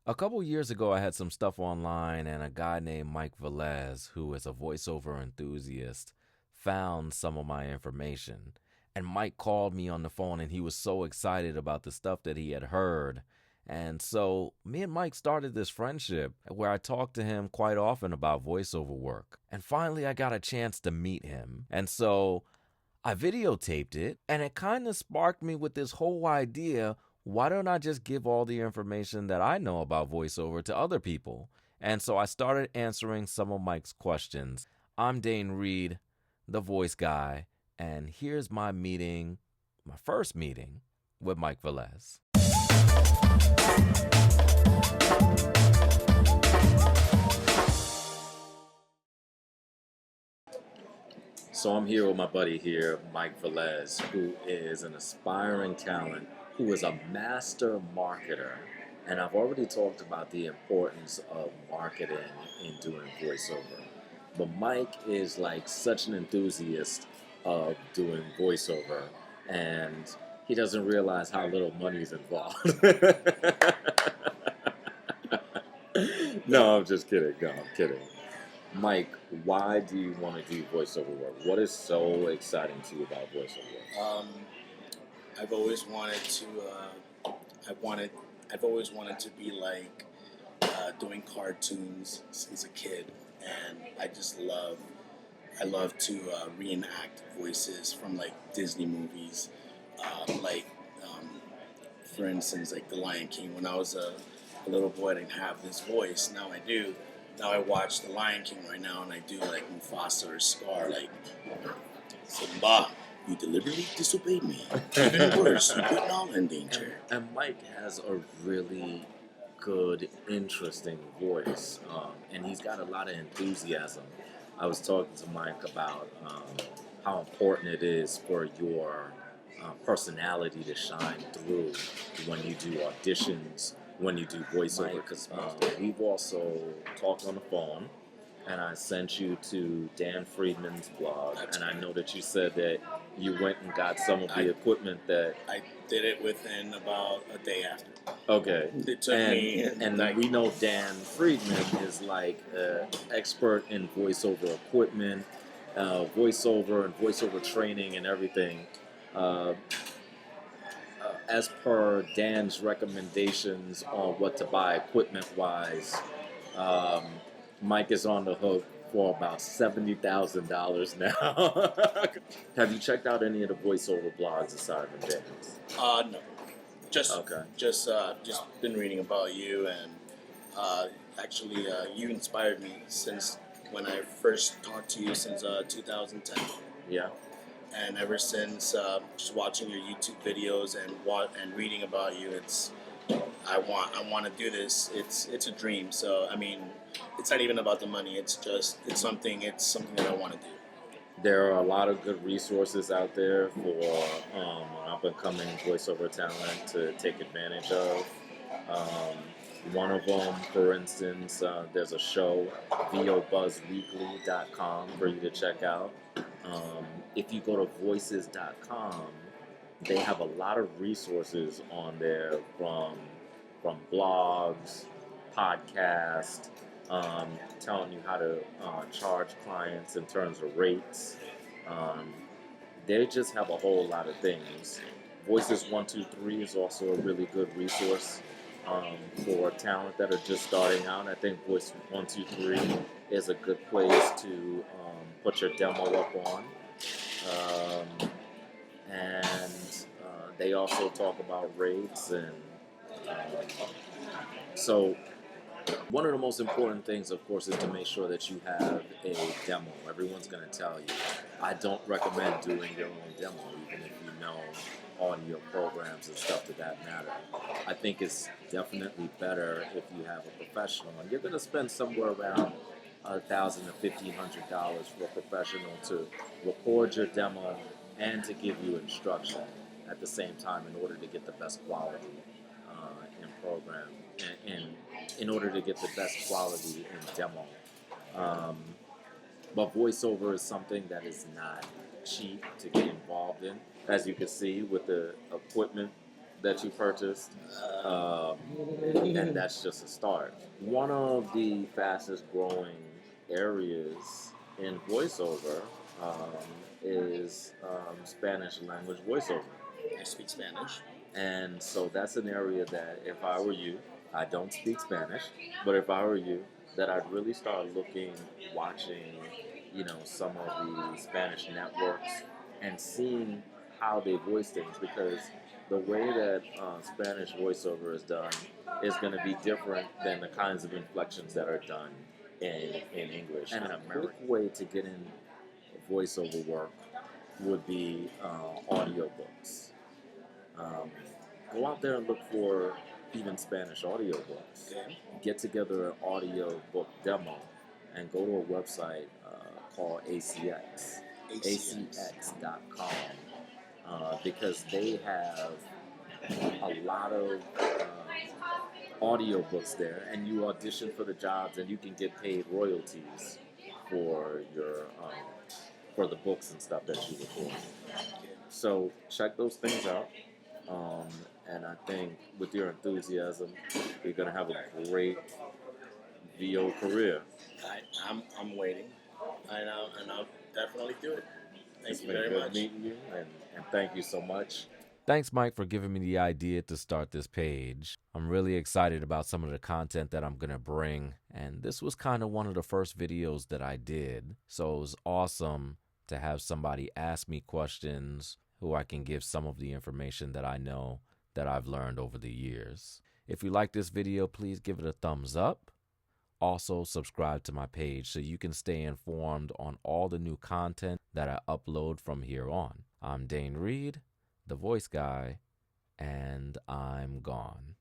A couple years ago, I had some stuff online, and a guy named Mike Valez, who is a voiceover enthusiast, found some of my information. And Mike called me on the phone, and he was so excited about the stuff that he had heard. And so, me and Mike started this friendship where I talked to him quite often about voiceover work. And finally, I got a chance to meet him. And so, I videotaped it, and it kind of sparked me with this whole idea: why don't I just give all the information that I know about voiceover to other people? And so I started answering some of Mike's questions. I'm Dane Reed, the voice guy, and here's my first meeting with Mike Valez. So I'm here with my buddy here, Mike Valez, who is an aspiring talent, who is a master marketer. And I've already talked about the importance of marketing in doing voiceover. But Mike is like such an enthusiast of doing voiceover, and he doesn't realize how little money is involved. No, I'm just kidding. No, I'm kidding. Mike, why do you want to do voiceover work? What is so exciting to you about voiceover work? I've always wanted to. I've always wanted to be like doing cartoons since a kid, and I love to reenact voices from like Disney movies, like for instance, like The Lion King. When I was a little boy, I didn't have this voice. Now I do. Now I watch The Lion King right now, and I do like Mufasa or Scar, like Simba. You deliberately disobeyed me. Even worse, you put Nala in danger. And Mike has a really good, interesting voice, and he's got a lot of enthusiasm. I was talking to Mike about how important it is for your personality to shine through when you do auditions, when you do voiceover. Because we've also talked on the phone, and I sent you to Dan Friedman's blog, and I know that you said that you went and got some of the equipment that... I did it within about a day after. Okay. It took me... And like, we know Dan Friedman is like an expert in voiceover equipment, voiceover and voiceover training and everything. As per Dan's recommendations on what to buy equipment-wise, Mike is on the hook for about $70,000 now. Have you checked out any of the voiceover blogs aside from Dan's? No. Just been reading about you, and actually you inspired me since when I first talked to you since 2010. Yeah. And ever since just watching your YouTube videos and reading about you, I want to do this. It's a dream. So I mean, it's not even about the money. It's something that I want to do. There are a lot of good resources out there for up and coming voiceover talent to take advantage of. One of them, for instance, there's a show, vobuzzweekly.com, for you to check out. If you go to voices.com, they have a lot of resources on there from blogs, podcasts, telling you how to charge clients in terms of rates. They just have a whole lot of things. Voices 123 is also a really good resource for talent that are just starting out. I think Voice 123 is a good place to put your demo up on. And they also talk about rates, and so one of the most important things, of course, is to make sure that you have a demo. Everyone's going to tell you, I don't recommend doing your own demo, even if you know audio programs and stuff to that matter. I think it's definitely better if you have a professional, and you're going to spend somewhere around $1,000 to $1,500 for a professional to record your demo and to give you instruction at the same time in order to get the best quality in program, and in order to get the best quality in demo. But voiceover is something that is not cheap to get involved in. As you can see with the equipment that you purchased, Uh, and that's just a start. One of the fastest growing areas in voiceover um, is Spanish language voiceover. I speak Spanish. And so that's an area that if I were you, I don't speak Spanish, but if I were you, that I'd really start looking, watching, some of the Spanish networks and seeing how they voice things because the way that Spanish voiceover is done is going to be different than the kinds of inflections that are done in English. And a quick way to get in voiceover work would be audiobooks. Um, Go out there and look for even Spanish audiobooks. Okay. Get together an audiobook demo and go to a website called ACX, ACX.com, because they have a lot of audiobooks there, and you audition for the jobs, and you can get paid royalties for your for the books and stuff that you record. So check those things out. And I think with your enthusiasm, you're gonna have a great VO career. I'm waiting. And I'll definitely do it. Thank It's you been very good much. meeting you, and thank you so much. Thanks, Mike, for giving me the idea to start this page. I'm really excited about some of the content that I'm going to bring, and this was kind of one of the first videos that I did, so it was awesome to have somebody ask me questions who I can give some of the information that I know that I've learned over the years. If you like this video, please give it a thumbs up. Also, subscribe to my page so you can stay informed on all the new content that I upload from here on. I'm Dane Reed, the voice guy, and I'm gone.